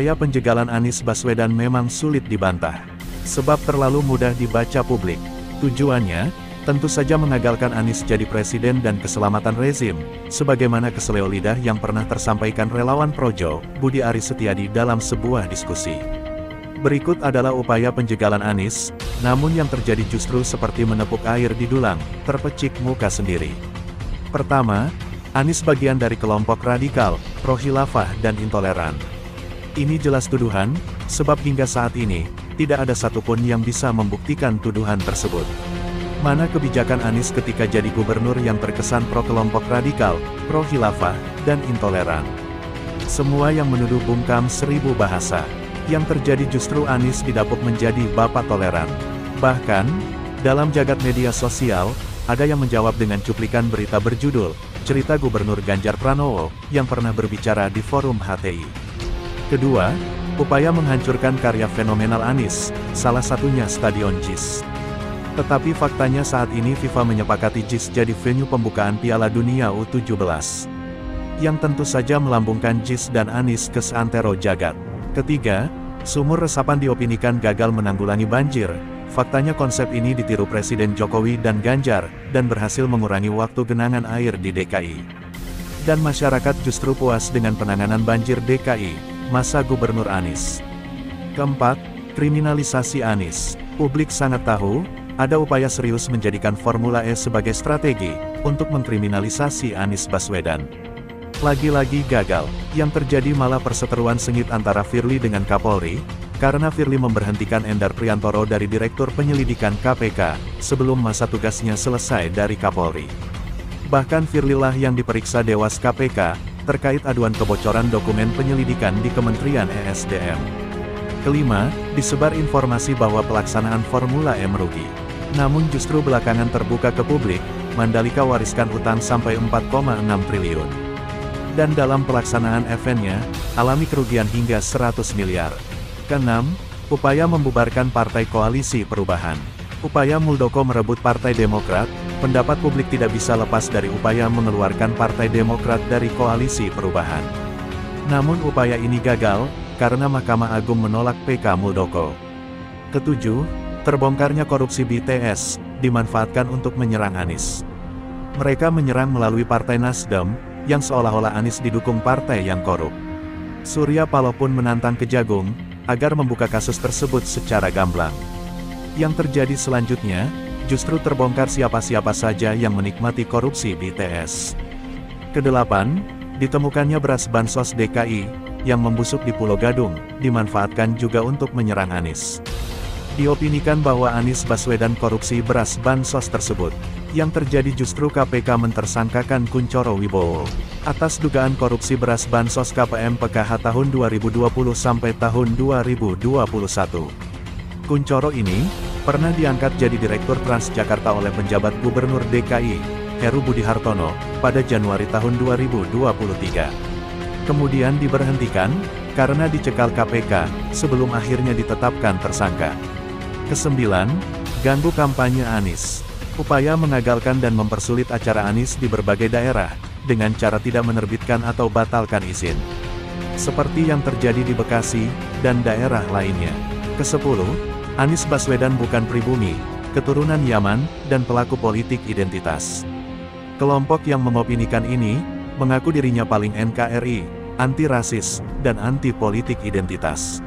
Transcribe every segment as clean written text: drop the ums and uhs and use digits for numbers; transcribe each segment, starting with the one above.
Upaya penjegalan Anies Baswedan memang sulit dibantah. Sebab terlalu mudah dibaca publik. Tujuannya, tentu saja mengagalkan Anies jadi presiden dan keselamatan rezim, sebagaimana keseleo lidah yang pernah tersampaikan relawan Projo, Budi Aris Setiadi dalam sebuah diskusi. Berikut adalah upaya penjegalan Anies, namun yang terjadi justru seperti menepuk air di dulang, terpecik muka sendiri. Pertama, Anies bagian dari kelompok radikal, pro-khilafah dan intoleran. Ini jelas tuduhan, sebab hingga saat ini, tidak ada satupun yang bisa membuktikan tuduhan tersebut. Mana kebijakan Anies ketika jadi gubernur yang terkesan pro-kelompok radikal, pro-khilafah, dan intoleran? Semua yang menuduh bungkam seribu bahasa. Yang terjadi justru Anies didapuk menjadi bapak toleran. Bahkan, dalam jagat media sosial, ada yang menjawab dengan cuplikan berita berjudul, Cerita Gubernur Ganjar Pranowo, yang pernah berbicara di forum HTI. Kedua, upaya menghancurkan karya fenomenal Anies, salah satunya Stadion JIS. Tetapi faktanya saat ini FIFA menyepakati JIS jadi venue pembukaan Piala Dunia U17. Yang tentu saja melambungkan JIS dan Anies ke seantero jagat. Ketiga, sumur resapan diopinikan gagal menanggulangi banjir. Faktanya konsep ini ditiru Presiden Jokowi dan Ganjar, dan berhasil mengurangi waktu genangan air di DKI. Dan masyarakat justru puas dengan penanganan banjir DKI. Masa Gubernur Anies. Keempat, kriminalisasi Anies. Publik sangat tahu, ada upaya serius menjadikan Formula E sebagai strategi, untuk mengkriminalisasi Anies Baswedan. Lagi-lagi gagal, yang terjadi malah perseteruan sengit antara Firly dengan Kapolri, karena Firly memberhentikan Endar Priantoro dari Direktur Penyelidikan KPK, sebelum masa tugasnya selesai dari Kapolri. Bahkan Firly lah yang diperiksa Dewas KPK, terkait aduan kebocoran dokumen penyelidikan di Kementerian ESDM. Kelima, disebar informasi bahwa pelaksanaan Formula E merugi. Namun justru belakangan terbuka ke publik, Mandalika wariskan utang sampai 4,6 triliun. Dan dalam pelaksanaan eventnya, alami kerugian hingga 100 miliar. Keenam, upaya membubarkan Partai Koalisi Perubahan. Upaya Muldoko merebut Partai Demokrat, pendapat publik tidak bisa lepas dari upaya mengeluarkan Partai Demokrat dari Koalisi Perubahan. Namun upaya ini gagal, karena Mahkamah Agung menolak PK Muldoko. Ketujuh, terbongkarnya korupsi BTS, dimanfaatkan untuk menyerang Anies. Mereka menyerang melalui Partai Nasdem, yang seolah-olah Anies didukung partai yang korup. Surya Paloh pun menantang Kejagung, agar membuka kasus tersebut secara gamblang. Yang terjadi selanjutnya, justru terbongkar siapa-siapa saja yang menikmati korupsi BTS. Kedelapan, ditemukannya beras bansos DKI, yang membusuk di Pulau Gadung, dimanfaatkan juga untuk menyerang Anies. Diopinikan bahwa Anies Baswedan korupsi beras bansos tersebut. Yang terjadi justru KPK mentersangkakan Kunchoro Wibowo, atas dugaan korupsi beras bansos KPM PKH tahun 2020 sampai tahun 2021. Kunchoro ini, pernah diangkat jadi Direktur Transjakarta oleh penjabat Gubernur DKI, Heru Budi Hartono, pada Januari tahun 2023. Kemudian diberhentikan, karena dicekal KPK, sebelum akhirnya ditetapkan tersangka. Kesembilan, ganggu kampanye Anies. Upaya mengagalkan dan mempersulit acara Anies di berbagai daerah, dengan cara tidak menerbitkan atau batalkan izin. Seperti yang terjadi di Bekasi, dan daerah lainnya. Kesepuluh, Anies Baswedan bukan pribumi, keturunan Yaman, dan pelaku politik identitas. Kelompok yang mengopinikan ini, mengaku dirinya paling NKRI, anti-rasis, dan anti-politik identitas.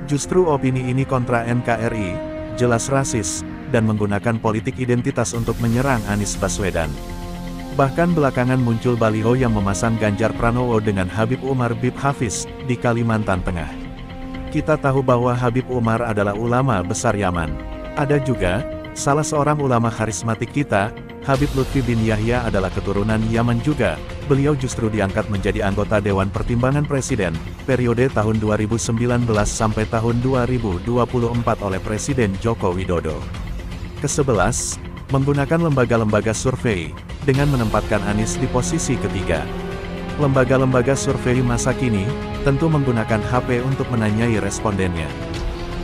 Justru opini ini kontra NKRI, jelas rasis, dan menggunakan politik identitas untuk menyerang Anies Baswedan. Bahkan belakangan muncul baliho yang memasang Ganjar Pranowo dengan Habib Umar Bib Hafiz, di Kalimantan Tengah. Kita tahu bahwa Habib Umar adalah ulama besar Yaman. Ada juga, salah seorang ulama karismatik kita, Habib Lutfi bin Yahya adalah keturunan Yaman juga. Beliau justru diangkat menjadi anggota Dewan Pertimbangan Presiden, periode tahun 2019 sampai tahun 2024 oleh Presiden Joko Widodo. Ke-11, menggunakan lembaga-lembaga survei, dengan menempatkan Anies di posisi ketiga. Lembaga-lembaga survei masa kini, tentu menggunakan HP untuk menanyai respondennya.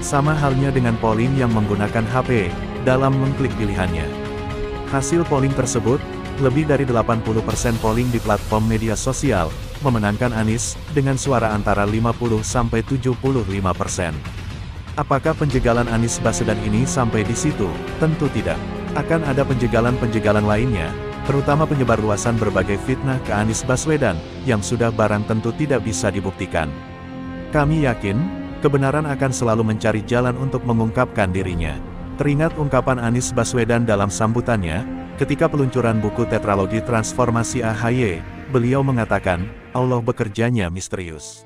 Sama halnya dengan polling yang menggunakan HP, dalam mengklik pilihannya. Hasil polling tersebut, lebih dari 80% polling di platform media sosial, memenangkan Anies dengan suara antara 50-75%. Apakah penjegalan Anies Baswedan ini sampai di situ? Tentu tidak. Akan ada penjegalan-penjegalan lainnya, terutama penyebarluasan berbagai fitnah ke Anies Baswedan, yang sudah barang tentu tidak bisa dibuktikan. Kami yakin, kebenaran akan selalu mencari jalan untuk mengungkapkan dirinya. Teringat ungkapan Anies Baswedan dalam sambutannya, ketika peluncuran buku tetralogi Transformasi AHY, beliau mengatakan, Allah bekerjanya misterius.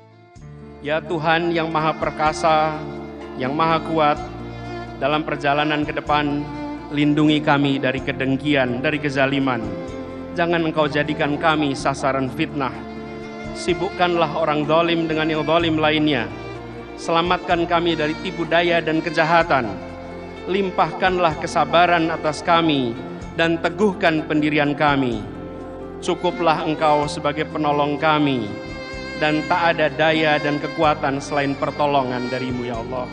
Ya Tuhan yang Maha Perkasa, yang Maha Kuat, dalam perjalanan ke depan, lindungi kami dari kedengkian, dari kezaliman. Jangan Engkau jadikan kami sasaran fitnah. Sibukkanlah orang zalim dengan yang zalim lainnya. Selamatkan kami dari tipu daya dan kejahatan. Limpahkanlah kesabaran atas kami dan teguhkan pendirian kami. Cukuplah Engkau sebagai penolong kami, dan tak ada daya dan kekuatan selain pertolongan dari-Mu ya Allah.